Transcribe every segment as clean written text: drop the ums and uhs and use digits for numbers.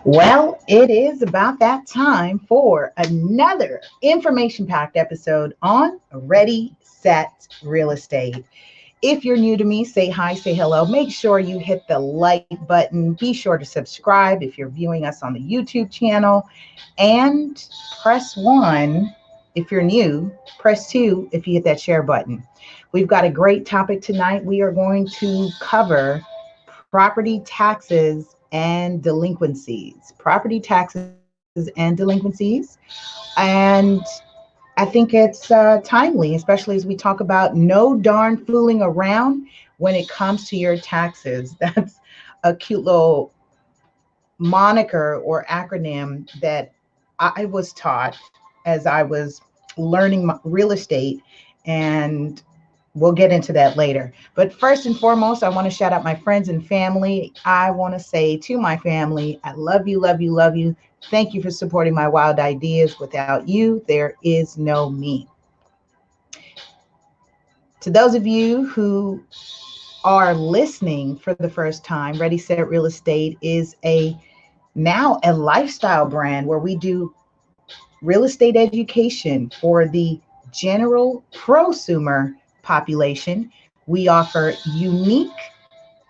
Well, it is about that time for another information-packed episode on Ready, Set, Real Estate. If you're new to me, say hi, say hello. Make sure you hit the like button. Be sure to subscribe if you're viewing us on the YouTube channel. And press 1 if you're new. Press 2 if you hit that share button. We've got a great topic tonight. We are going to cover property taxes and delinquencies. Property taxes and delinquencies. And I think it's timely, especially as we talk about no darn fooling around when it comes to your taxes. That's a cute little moniker or acronym that I was taught as I was learning real estate, and we'll get into that later. But first and foremost, I want to shout out my friends and family. I want to say to my family, I love you, love you, love you. Thank you for supporting my wild ideas. Without you, there is no me. To those of you who are listening for the first time, Ready Set Real Estate is now a lifestyle brand where we do real estate education for the general prosumer population. We offer unique,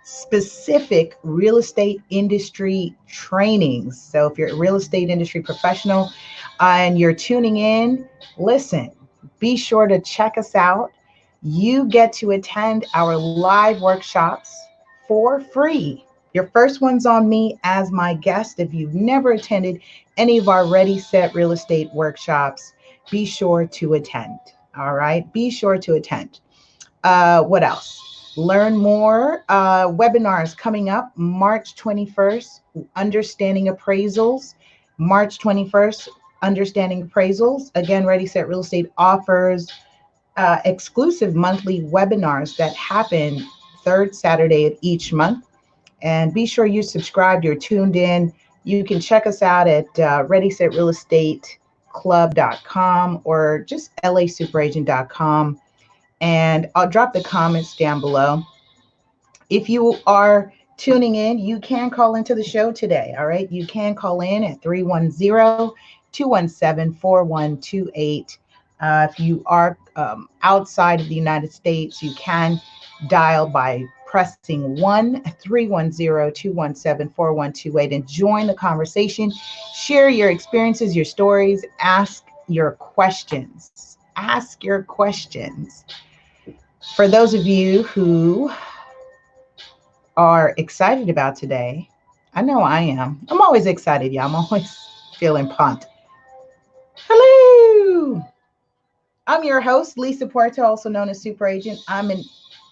specific real estate industry trainings. So if you're a real estate industry professional and you're tuning in, listen, be sure to check us out. You get to attend our live workshops for free. Your first one's on me as my guest. If you've never attended any of our Ready, Set Real Estate workshops, be sure to attend. All right, be sure to attend. What else? Learn more. Webinars coming up March 21st, Understanding Appraisals. March 21st, Understanding Appraisals. Again, Ready, Set Real Estate offers exclusive monthly webinars that happen third Saturday of each month. And be sure you subscribed, you're tuned in. You can check us out at readysetrealestateclub.com or just lasuperagent.com. And I'll drop the comments down below. If you are tuning in, you can call into the show today. All right. You can call in at 310-217-4128. If you are outside of the United States, you can dial by pressing 1-310-217-4128 and join the conversation. Share your experiences, your stories, ask your questions. Ask your questions. For those of you who are excited about today, I know I am. I'm always excited, y'all. I'm always feeling pumped. Hello. I'm your host, Lisa Puerto, also known as Super Agent. I'm an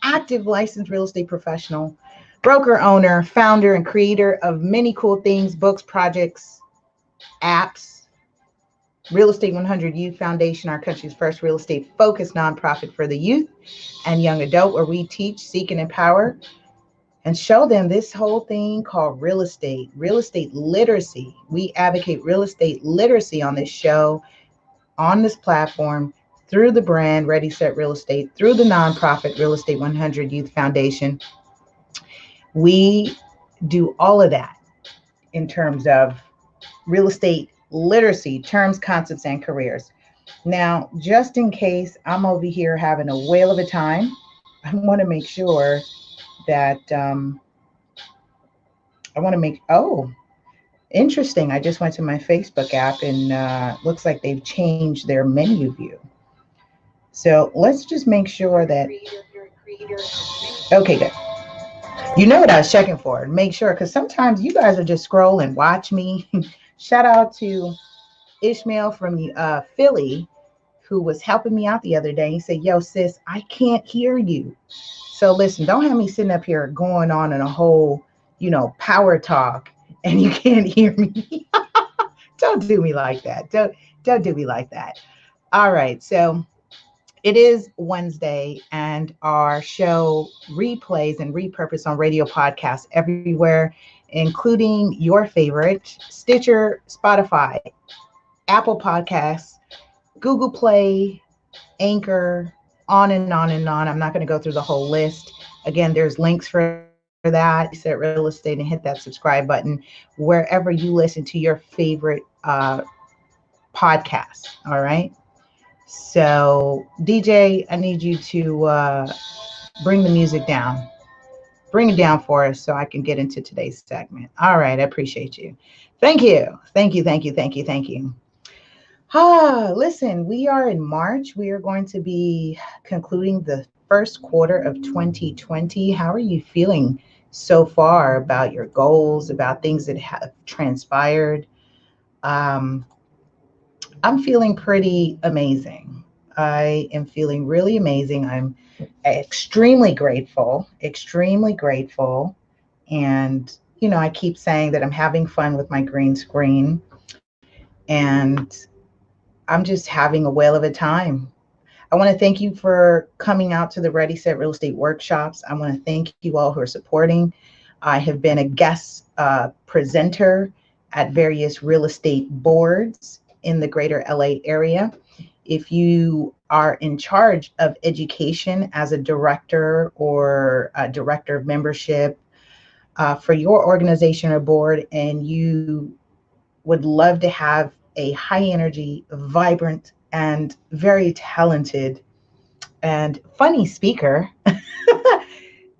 active licensed real estate professional, broker owner, founder, and creator of many cool things, books, projects, apps. Real Estate 100 Youth Foundation, our country's first real estate focused nonprofit for the youth and young adult, where we teach, seek, and empower and show them this whole thing called real estate literacy. We advocate real estate literacy on this show, on this platform, through the brand Ready Set Real Estate, through the nonprofit Real Estate 100 Youth Foundation. We do all of that in terms of real estate literacy, terms, concepts, and careers. Now, just in case I'm over here having a whale of a time, I want to make sure that interesting. I just went to my Facebook app and looks like they've changed their menu view. So let's just make sure that, okay, good. You know what I was checking for. Make sure, because sometimes you guys are just scrolling, watch me. Shout out to Ishmael from Philly, who was helping me out the other day. He said, yo, sis, I can't hear you. So listen, don't have me sitting up here going on in a whole, power talk and you can't hear me. Don't do me like that. Don't do me like that. All right. So It is Wednesday, and our show replays and repurpose on radio podcasts everywhere, including your favorite Stitcher, Spotify, Apple Podcasts, Google Play, Anchor, on and on and on. I'm not going to go through the whole list. Again, there's links for that. Set Real Estate and hit that subscribe button wherever you listen to your favorite podcast. All right. So, DJ, I need you to bring the music down. Bring it down for us so I can get into today's segment. All right. I appreciate you. Thank you. Thank you. Thank you. Thank you. Thank you. Listen, we are in March. We are going to be concluding the first quarter of 2020. How are you feeling so far about your goals, about things that have transpired? Um, I'm feeling pretty amazing. I am feeling really amazing. I'm extremely grateful, extremely grateful. And, I keep saying that I'm having fun with my green screen and I'm just having a whale of a time. I want to thank you for coming out to the Ready Set Real Estate workshops. I want to thank you all who are supporting. I have been a guest presenter at various real estate boards in the greater LA area. If you are in charge of education as a director or a director of membership for your organization or board, and you would love to have a high energy, vibrant, and very talented and funny speaker,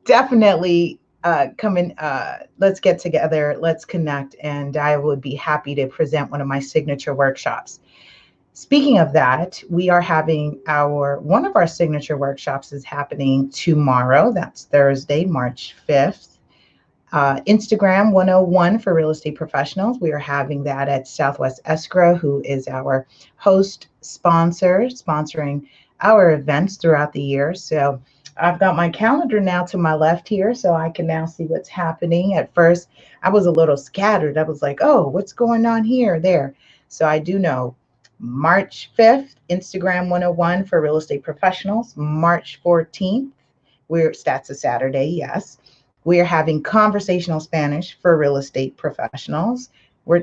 definitely come in. Let's get together, let's connect, and I would be happy to present one of my signature workshops. Speaking of that, we are having one of our signature workshops is happening tomorrow. That's Thursday, March 5th. Instagram 101 for real estate professionals. We are having that at Southwest Escrow, who is our host sponsor, sponsoring our events throughout the year. So I've got my calendar now to my left here, so I can now see what's happening. At first, I was a little scattered. I was like, oh, what's going on here, there? So I do know March 5th, Instagram 101 for real estate professionals. March 14th, that's a Saturday, yes. We are having conversational Spanish for real estate professionals.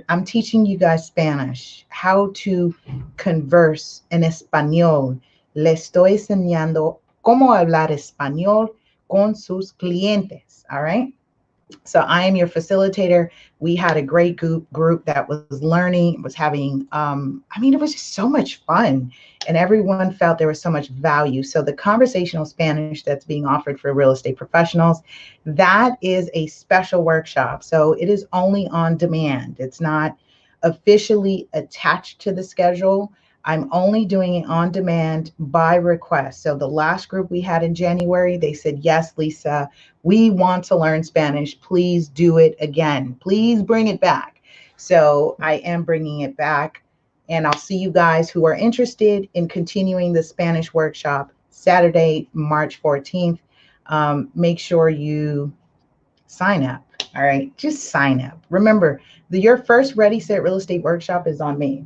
I'm teaching you guys Spanish, how to converse en español. Le estoy enseñando cómo hablar español con sus clientes. All right. So I am your facilitator. We had a great group that was learning, was having, it was just so much fun, and everyone felt there was so much value. So the conversational Spanish that's being offered for real estate professionals, that is a special workshop. So it is only on demand. It's not officially attached to the schedule. I'm only doing it on demand by request. So the last group we had in January, they said, yes, Lisa, we want to learn Spanish. Please do it again. Please bring it back. So I am bringing it back. And I'll see you guys who are interested in continuing the Spanish workshop Saturday, March 14th. Make sure you sign up. All right. Just sign up. Remember, your first Ready, Set, Real Estate workshop is on me.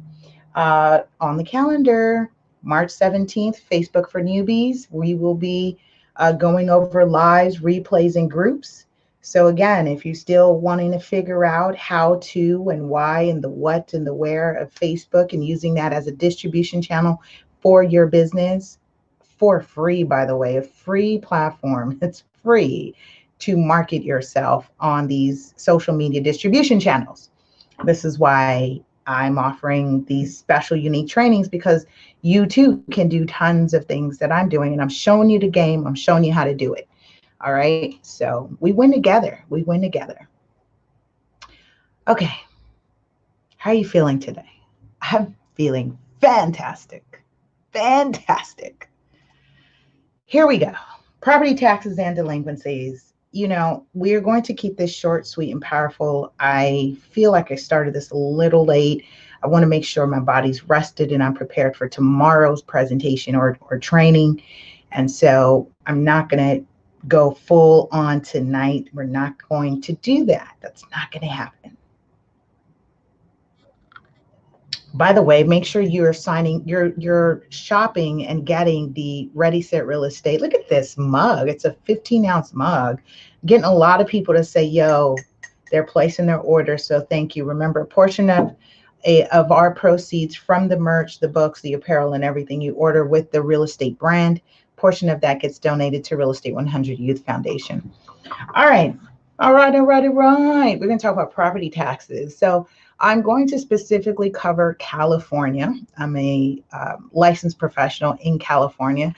On the calendar, March 17th, Facebook for newbies. We will be going over lives, replays, and groups. So again, if you're still wanting to figure out how to and why and the what and the where of Facebook and using that as a distribution channel for your business, for free, by the way, a free platform. It's free to market yourself on these social media distribution channels. This is why I'm offering these special, unique trainings, because you too can do tons of things that I'm doing, and I'm showing you the game. I'm showing you how to do it. All right. So we win together. We win together. Okay. How are you feeling today? I'm feeling fantastic. Fantastic. Here we go. Property taxes and delinquencies. We're going to keep this short, sweet, and powerful. I feel like I started this a little late. I want to make sure my body's rested and I'm prepared for tomorrow's presentation or training. And so I'm not going to go full on tonight. We're not going to do that. That's not going to happen. By the way, make sure you're shopping and getting the Ready Set Real Estate. Look at this mug. It's a 15-ounce mug. Getting a lot of people to say, yo, they're placing their order. So thank you. Remember, a portion of our proceeds from the merch, the books, the apparel, and everything you order with the real estate brand, portion of that gets donated to Real Estate 100 Youth Foundation. All right. All right. All right. All right. We're going to talk about property taxes. So I'm going to specifically cover California. I'm a licensed professional in California.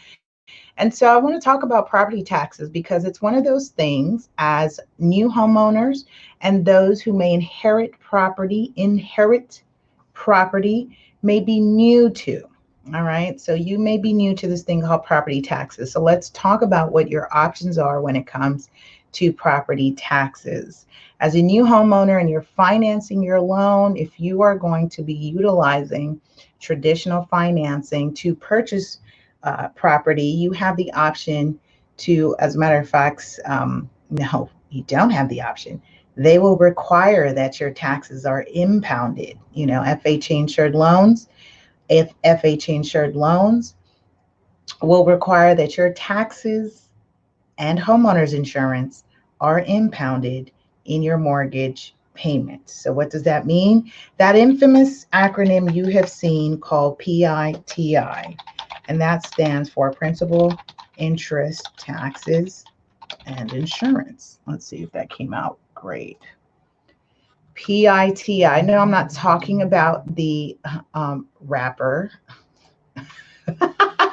And so I want to talk about property taxes because it's one of those things as new homeowners and those who may inherit property may be new to. All right. So you may be new to this thing called property taxes. So let's talk about what your options are when it comes to property taxes. As a new homeowner and you're financing your loan, if you are going to be utilizing traditional financing to purchase property, you have the option to, as a matter of fact, no, you don't have the option. They will require that your taxes are impounded. You know, FHA insured loans. If FHA insured loans will require that your taxes and homeowners insurance are impounded in your mortgage payment. So what does that mean? That infamous acronym you have seen called PITI, and that stands for principal, interest, taxes, and insurance. Let's see if that came out great. PITI. No, I'm not talking about the rapper. I'm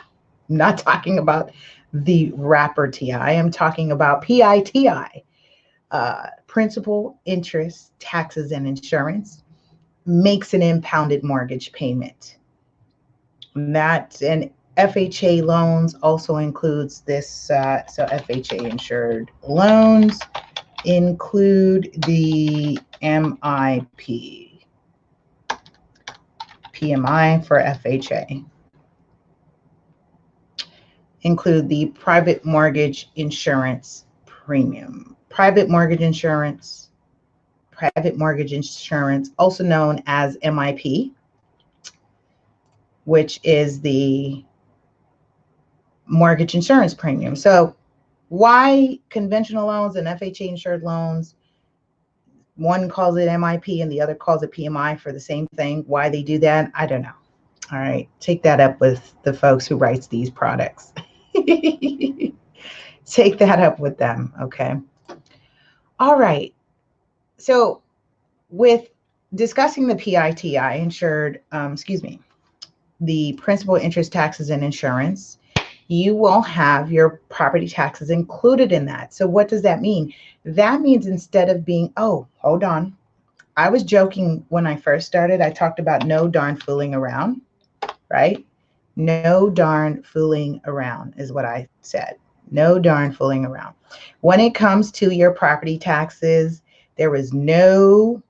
not talking about the rapper T.I. I'm talking about PITI, principal, interest, taxes, and insurance, makes an impounded mortgage payment. And FHA loans also includes this. So FHA insured loans include the MIP, PMI for FHA. Include the private mortgage insurance premium. Private mortgage insurance, also known as MIP, which is the mortgage insurance premium. So why conventional loans and FHA insured loans, one calls it MIP and the other calls it PMI for the same thing? Why they do that, I don't know. All right, take that up with the folks who writes these products. Take that up with them, okay? All right. So with discussing the PITI insured, the principal, interest, taxes, and insurance, you will have your property taxes included in that. So what does that mean? That means instead of being, oh, hold on. I was joking when I first started. I talked about no darn fooling around, right? No darn fooling around is what I said. No darn fooling around. When it comes to your property taxes, there is no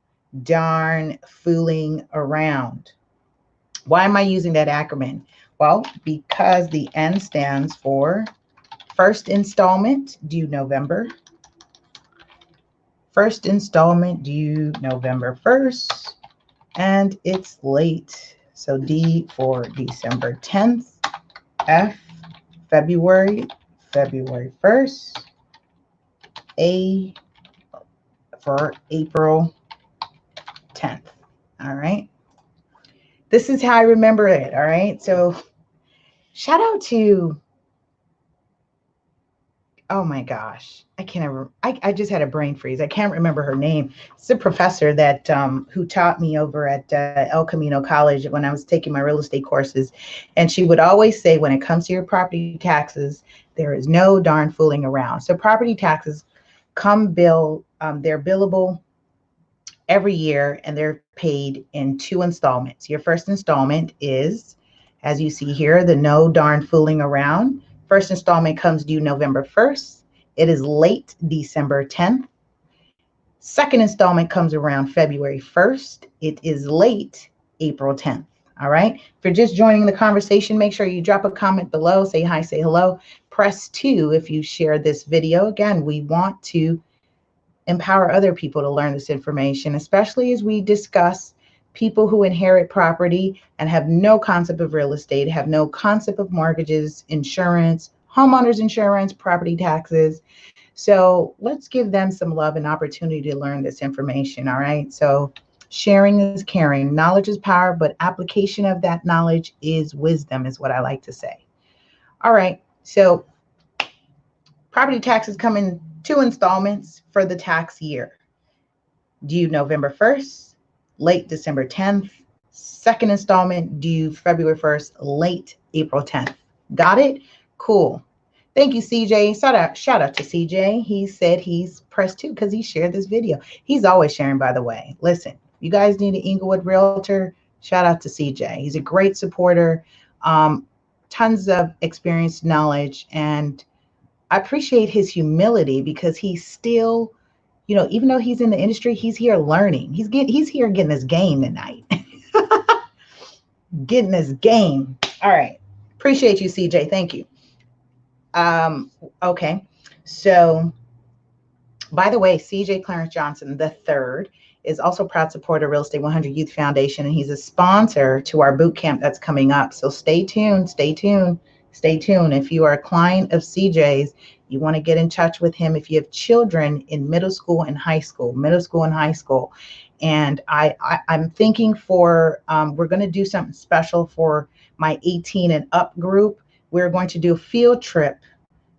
darn fooling around. Why am I using that acronym? Well, because the N stands for first installment due November. First installment due November 1st, and it's late. So D for December 10th, F February 1st, A for April 10th. All right. This is how I remember it. All right. So shout out to, oh my gosh, I can't ever, I just had a brain freeze. I can't remember her name. It's a professor that who taught me over at El Camino College when I was taking my real estate courses. And she would always say, when it comes to your property taxes, there is no darn fooling around. So property taxes they're billable every year, and they're paid in 2 installments. Your first installment is, as you see here, the no darn fooling around. First installment comes due November 1st. It is late December 10th. Second installment comes around February 1st. It is late April 10th. All right. If you're just joining the conversation, make sure you drop a comment below, say hi, say hello. Press 2 if you share this video. Again, we want to empower other people to learn this information, especially as we discuss people who inherit property and have no concept of real estate, have no concept of mortgages, insurance, homeowners insurance, property taxes. So let's give them some love and opportunity to learn this information. All right. So sharing is caring. Knowledge is power, but application of that knowledge is wisdom, is what I like to say. All right. So property taxes come in 2 installments for the tax year. Due November 1st, late December 10th. Second installment due February 1st, late April 10th. Got it? Cool. Thank you, CJ. Shout out to CJ. He said he's pressed too because he shared this video. He's always sharing, by the way. Listen, you guys need an Inglewood realtor. Shout out to CJ. He's a great supporter, tons of experience, knowledge, and I appreciate his humility because he's still, even though he's in the industry, he's here learning. He's here getting his game tonight. Getting his game. All right. Appreciate you, CJ. Thank you. Okay. So, by the way, CJ Clarence Johnson III is also a proud supporter of Real Estate 100 Youth Foundation, and he's a sponsor to our boot camp that's coming up. So stay tuned, stay tuned, stay tuned. If you are a client of CJ's, you want to get in touch with him. If you have children in middle school and high school, and I'm thinking we're going to do something special for my 18 and up group. We're going to do a field trip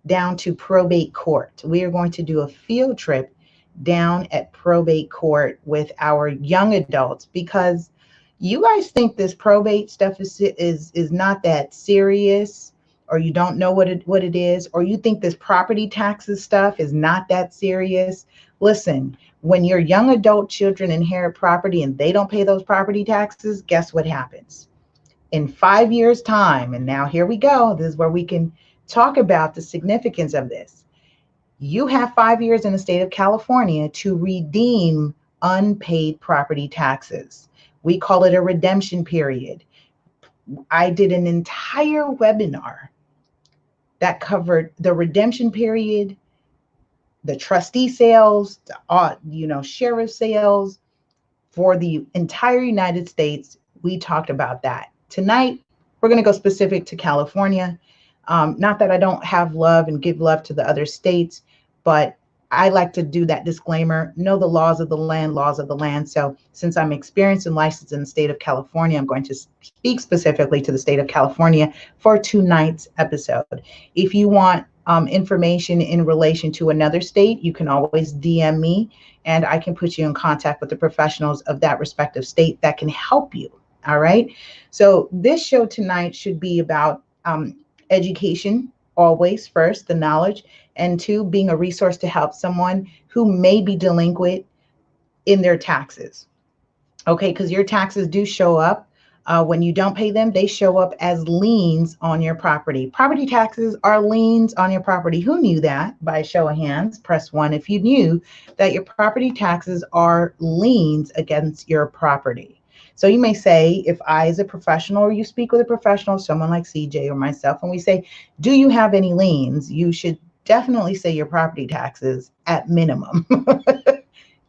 down to probate court. We are going to do a field trip down at probate court with our young adults, because you guys think this probate stuff is not that serious, or you don't know what it is, or you think this property taxes stuff is not that serious. Listen, when your young adult children inherit property and they don't pay those property taxes, guess what happens? In 5 years' time, and now here we go, this is where we can talk about the significance of this. You have 5 years in the state of California to redeem unpaid property taxes. We call it a redemption period. I did an entire webinar that covered the redemption period, the trustee sales, the sheriff sales for the entire United States. We talked about that. Tonight, we're going to go specific to California. Not that I don't have love and give love to the other states, but I like to do that disclaimer, know the laws of the land, laws of the land. So since I'm experienced and licensed in the state of California, I'm going to speak specifically to the state of California for tonight's episode. If you want information in relation to another state, you can always DM me and I can put you in contact with the professionals of that respective state that can help you. All right. So this show tonight should be about education, always first, the knowledge, and 2, being a resource to help someone who may be delinquent in their taxes. Okay, because your taxes do show up. When you don't pay them, they show up as liens on your property. Property taxes are liens on your property. Who knew that? By a show of hands, press 1 if you knew that your property taxes are liens against your property. So you may say, if I, as a professional, or you speak with a professional, someone like CJ or myself, and we say, do you have any liens? You should definitely say your property taxes at minimum.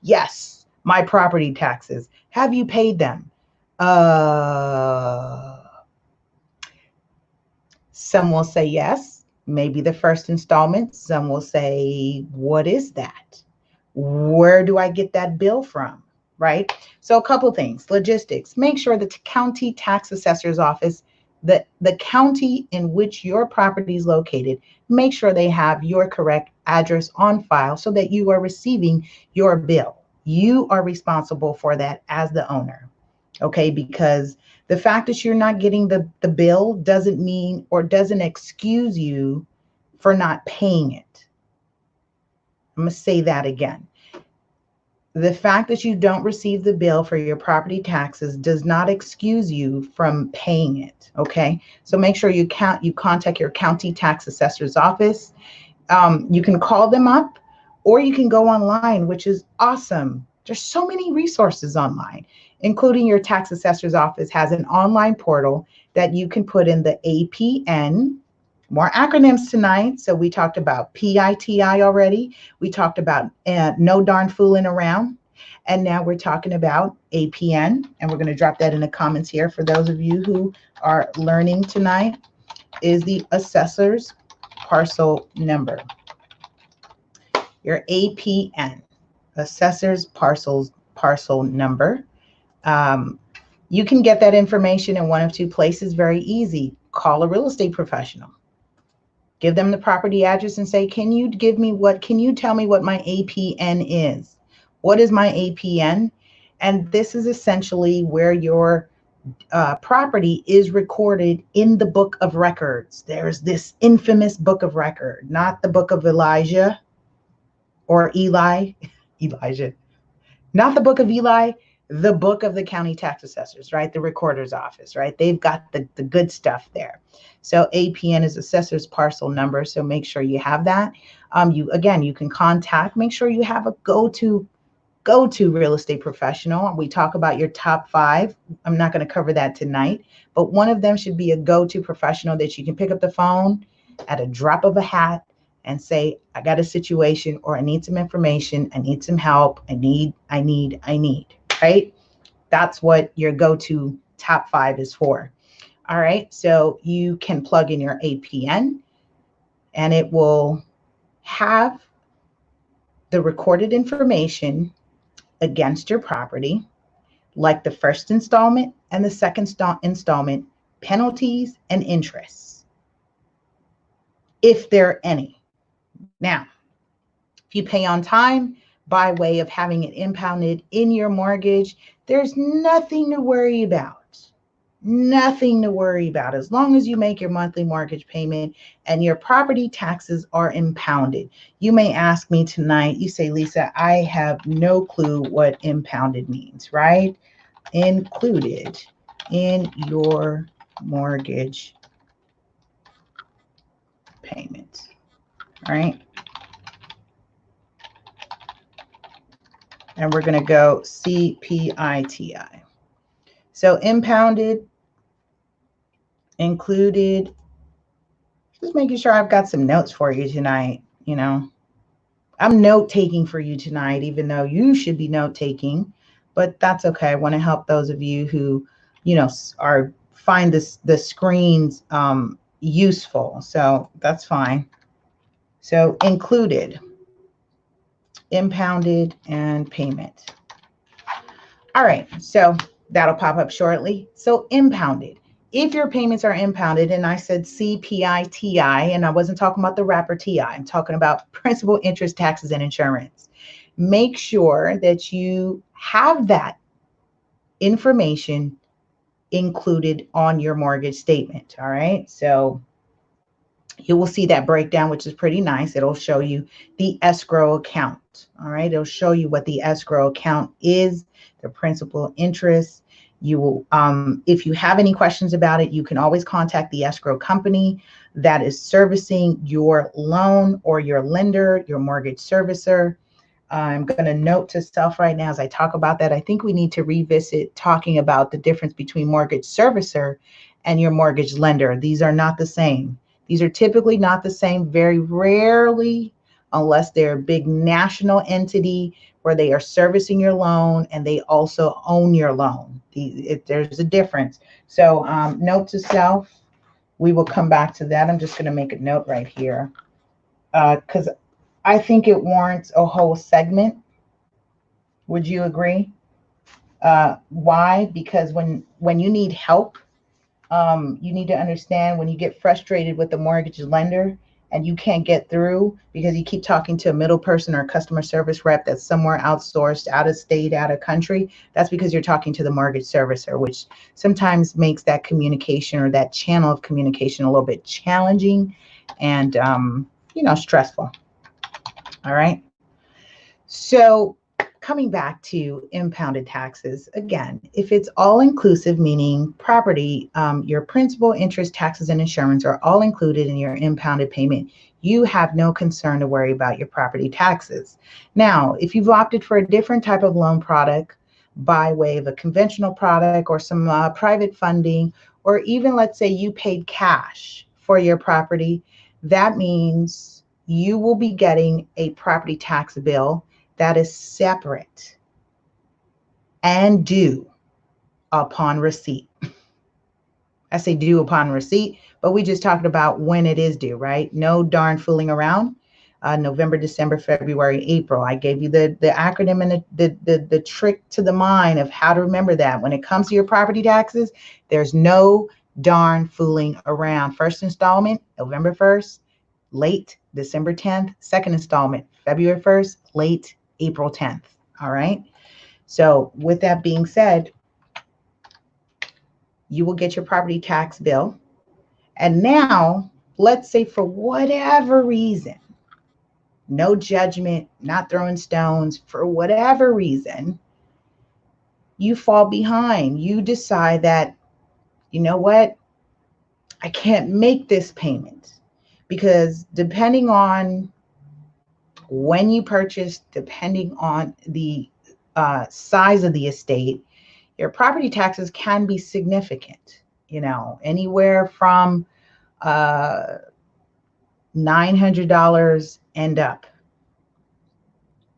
Yes, my property taxes. Have you paid them? Some will say yes, maybe the first installment. Some will say, what is that? Where do I get that bill from? Right? So a couple things, logistics. Make sure that the county tax assessor's office, the county in which your property is located, make sure they have your correct address on file so that you are receiving your bill. You are responsible for that as the owner. Okay, because the fact that you're not getting the bill doesn't mean or doesn't excuse you for not paying it. I'm going to say that again. The fact that you don't receive the bill for your property taxes does not excuse you from paying it. Okay, so make sure you contact your county tax assessor's office. You can call them up, or you can go online, which is awesome. There's so many resources online, including your tax assessor's office has an online portal that you can put in the APN. More acronyms tonight. So we talked about PITI already. We talked about no darn fooling around. And now we're talking about APN, and we're going to drop that in the comments here for those of you who are learning tonight, is the assessor's parcel number. Your APN, assessor's parcel number. You can get that information in one of two places very easy. Call a real estate professional. Give them the property address and say, can you tell me what my APN is? What is my APN? And this is essentially where your property is recorded in the book of records. There's this infamous book of record, not the book of Elijah or Elijah, not the book of Eli, the book of the county tax assessors, right? The recorder's office, right? They've got the good stuff there. So APN is assessor's parcel number. So make sure you have that. You can contact, make sure you have a go-to real estate professional. We talk about your top 5. I'm not going to cover that tonight, but one of them should be a go-to professional that you can pick up the phone at a drop of a hat and say, I got a situation, or I need some information, I need some help, I need, right? That's what your go-to top 5 is for. All right, so you can plug in your APN and it will have the recorded information against your property, like the first installment and the second installment, penalties and interests, if there are any. Now, if you pay on time by way of having it impounded in your mortgage, there's nothing to worry about. Nothing to worry about as long as you make your monthly mortgage payment and your property taxes are impounded. You may ask me tonight, you say, Lisa, I have no clue what impounded means, right? Included in your mortgage payment, right? And we're going to go CPITI. So impounded, included, just making sure I've got some notes for you tonight. You know, I'm note taking for you tonight, even though you should be note taking, but that's okay. I want to help those of you who, find the screens useful. So that's fine. So included, impounded, and payment. All right, so that'll pop up shortly. So impounded. If your payments are impounded, and I said CPITI, and I wasn't talking about the wrapper TI, I'm talking about principal, interest, taxes, and insurance. Make sure that you have that information included on your mortgage statement. All right, so you will see that breakdown, which is pretty nice. It'll show you the escrow account. All right, it'll show you what the escrow account is, the principal, interest. You will, if you have any questions about it, you can always contact the escrow company that is servicing your loan, or your lender, your mortgage servicer. I'm going to note to self right now as I talk about that, I think we need to revisit talking about the difference between mortgage servicer and your mortgage lender. These are not the same. These are typically not the same, very rarely, unless they're a big national entity where they are servicing your loan and they also own your loan. There's a difference. So note to self, we will come back to that. I'm just going to make a note right here because I think it warrants a whole segment. Would you agree? Why? Because when you need help, you need to understand when you get frustrated with the mortgage lender and you can't get through because you keep talking to a middle person or a customer service rep that's somewhere outsourced, out of state, out of country, that's because you're talking to the mortgage servicer, which sometimes makes that communication or that channel of communication a little bit challenging and, stressful. All right. So coming back to impounded taxes, again, if it's all inclusive, meaning property, your principal, interest, taxes, and insurance are all included in your impounded payment, you have no concern to worry about your property taxes. Now, if you've opted for a different type of loan product by way of a conventional product or some private funding, or even let's say you paid cash for your property, that means you will be getting a property tax bill that is separate and due upon receipt. I say due upon receipt, but we just talked about when it is due, right? No darn fooling around. November, December, February, April. I gave you the acronym and the trick to the mind of how to remember that. When it comes to your property taxes, there's no darn fooling around. First installment, November 1st, late December 10th. Second installment, February 1st, late April 10th. All right. So with that being said, you will get your property tax bill. And now, let's say for whatever reason, no judgment, not throwing stones, for whatever reason, you fall behind. You decide that, you know what, I can't make this payment because depending on when you purchase, depending on the size of the estate, your property taxes can be significant, anywhere from $900 and up.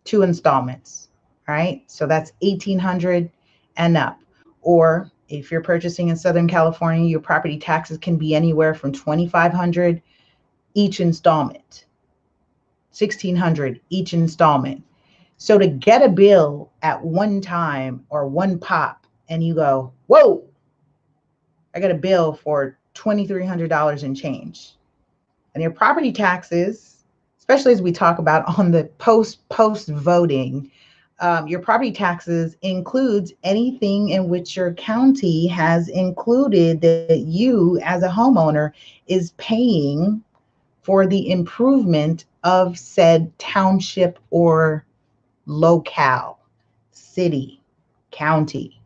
2 installments, right? So that's $1,800 and up. Or if you're purchasing in Southern California, your property taxes can be anywhere from $2,500 each installment, $1,600 each installment. So to get a bill at one time or one pop and you go, whoa, I got a bill for $2,300 and change. And your property taxes, especially as we talk about on the post voting, your property taxes includes anything in which your county has included that you as a homeowner is paying for the improvement of said township or locale, city, county,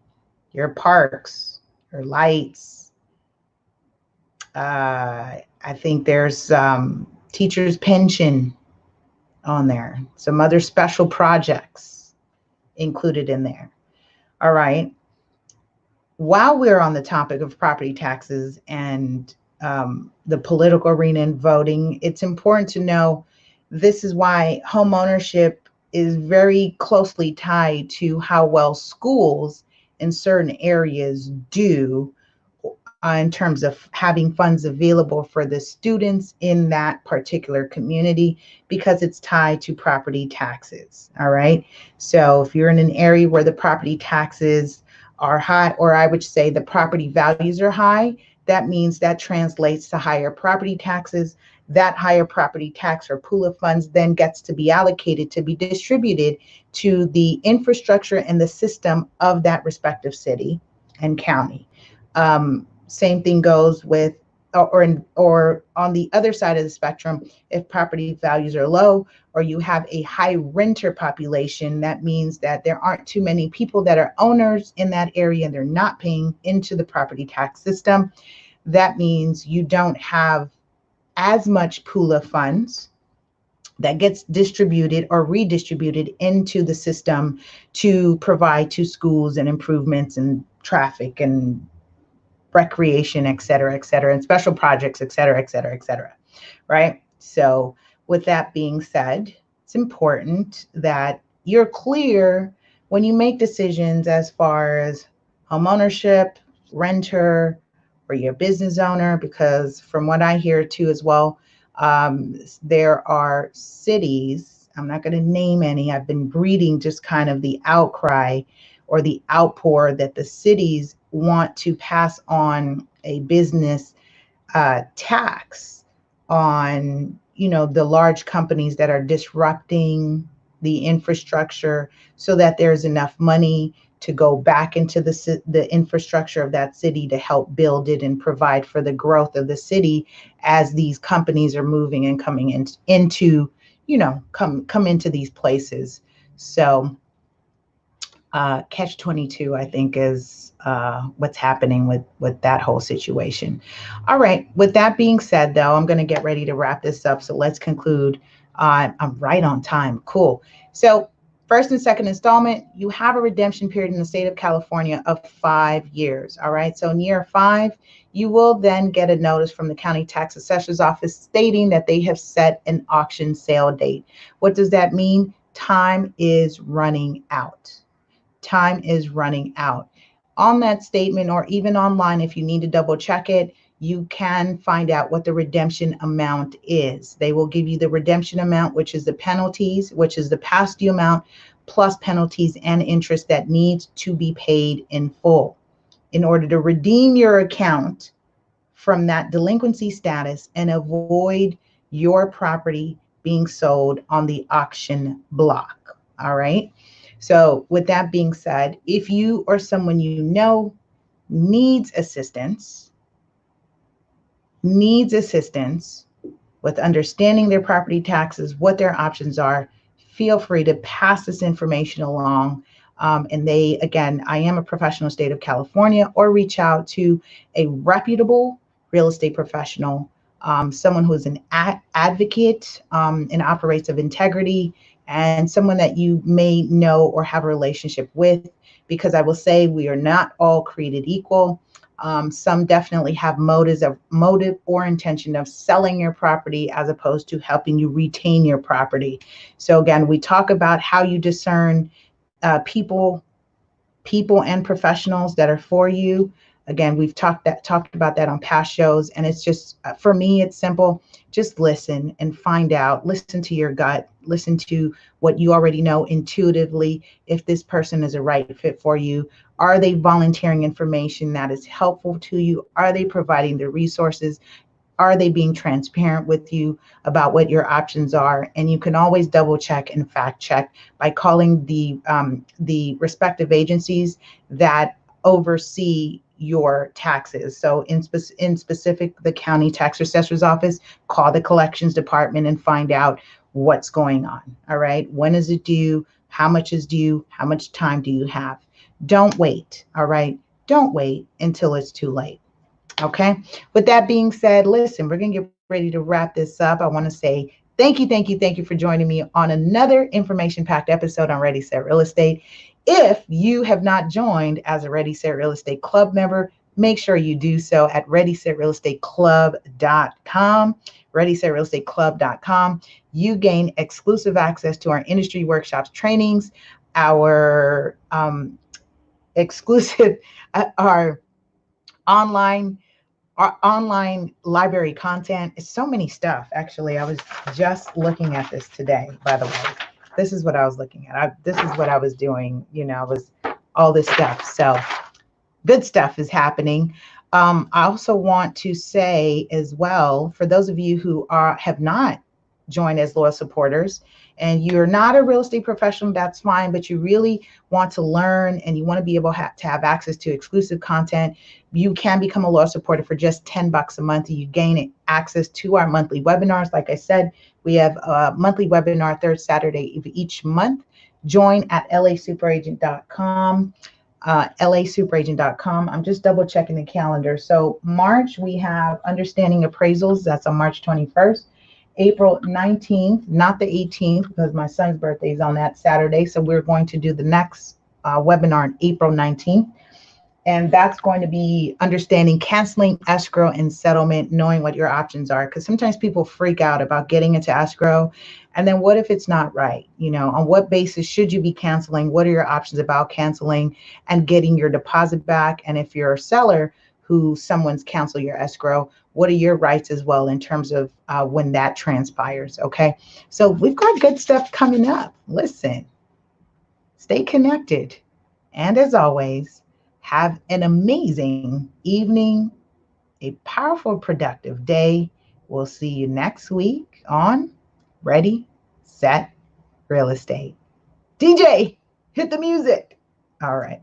your parks, your lights. I think there's teachers' pension on there, some other special projects included in there. All right. While we're on the topic of property taxes and the political arena and voting, it's important to know this is why home ownership is very closely tied to how well schools in certain areas do in terms of having funds available for the students in that particular community, because it's tied to property taxes. All right. So if you're in an area where the property taxes are high, or I would say the property values are high, that means that translates to higher property taxes. That higher property tax or pool of funds then gets to be allocated to be distributed to the infrastructure and the system of that respective city and county. Same thing goes with, or on the other side of the spectrum, if property values are low or you have a high renter population, that means that there aren't too many people that are owners in that area and they're not paying into the property tax system. That means you don't have as much pool of funds that gets distributed or redistributed into the system to provide to schools and improvements and traffic and recreation, et cetera, and special projects, et cetera, right? So with that being said, it's important that you're clear when you make decisions as far as home ownership, renter, or your business owner, because from what I hear too as well, there are cities, I'm not going to name any, I've been reading just kind of the outcry or the outpour that the cities want to pass on a business tax on, the large companies that are disrupting the infrastructure so that there's enough money to go back into the infrastructure of that city to help build it and provide for the growth of the city as these companies are moving and coming into come into these places. So catch 22, I think, is what's happening with that whole situation. All right. With that being said, though, I'm going to get ready to wrap this up. So let's conclude. I'm right on time. Cool. So first and second installment, you have a redemption period in the state of California of 5 years. All right. So in year 5, you will then get a notice from the county tax assessor's office stating that they have set an auction sale date. What does that mean? Time is running out. time is running out. On that statement, or even online, if you need to double check it, you can find out what the redemption amount is. They will give you the redemption amount, which is the penalties, which is the past due amount, plus penalties and interest that needs to be paid in full in order to redeem your account from that delinquency status and avoid your property being sold on the auction block. All right. So, with that being said, if you or someone you know needs assistance with understanding their property taxes, what their options are, feel free to pass this information along. And they, again, I am a professional state of California, or reach out to a reputable real estate professional, someone who's an advocate and operates of integrity, and someone that you may know or have a relationship with, because I will say we are not all created equal. Some definitely have motive or intention of selling your property as opposed to helping you retain your property. So again, we talk about how you discern people and professionals that are for you. Again, we've talked about that on past shows, and it's just for me, it's simple. Just listen and find out. Listen to your gut. Listen to what you already know intuitively. If this person is a right fit for you, are they volunteering information that is helpful to you? Are they providing the resources? Are they being transparent with you about what your options are? And you can always double check and fact check by calling the respective agencies that oversee your taxes. So in specific, the county tax assessor's office, call the collections department and find out what's going on. All right. When is it due? How much is due? How much time do you have? Don't wait. All right. Don't wait until it's too late. Okay. With that being said, listen, we're going to get ready to wrap this up. I want to say thank you for joining me on another information packed episode on Ready Set Real Estate. If you have not joined as a Ready Set Real Estate Club member, make sure you do so at readysetrealestateclub.com. readysetrealestateclub.com. You gain exclusive access to our industry workshops, trainings, our exclusive, our online library content. It's so many stuff. Actually, I was just looking at this today, by the way. This is what I was looking at. This is what I was doing. Was all this stuff. So good stuff is happening. I also want to say as well, for those of you who have not joined as loyal supporters, and you're not a real estate professional, that's fine, but you really want to learn and you want to be able to have access to exclusive content, you can become a loyal supporter for just $10 a month. You gain access to our monthly webinars. Like I said, we have a monthly webinar third Saturday of each month. Join at lasuperagent.com. lasuperagent.com. I'm just double checking the calendar. So March, we have Understanding Appraisals. That's on March 21st. April 19th, not the 18th, because my son's birthday is on that Saturday. So we're going to do the next webinar on April 19th. And that's going to be understanding canceling escrow and settlement, knowing what your options are. Because sometimes people freak out about getting into escrow. And then what if it's not right? On what basis should you be canceling? What are your options about canceling and getting your deposit back? And if you're a seller who someone's canceled your escrow, what are your rights as well in terms of when that transpires? Okay. So we've got good stuff coming up. Listen, stay connected. And as always, have an amazing evening, a powerful, productive day. We'll see you next week on Ready, Set, Real Estate. DJ, hit the music. All right.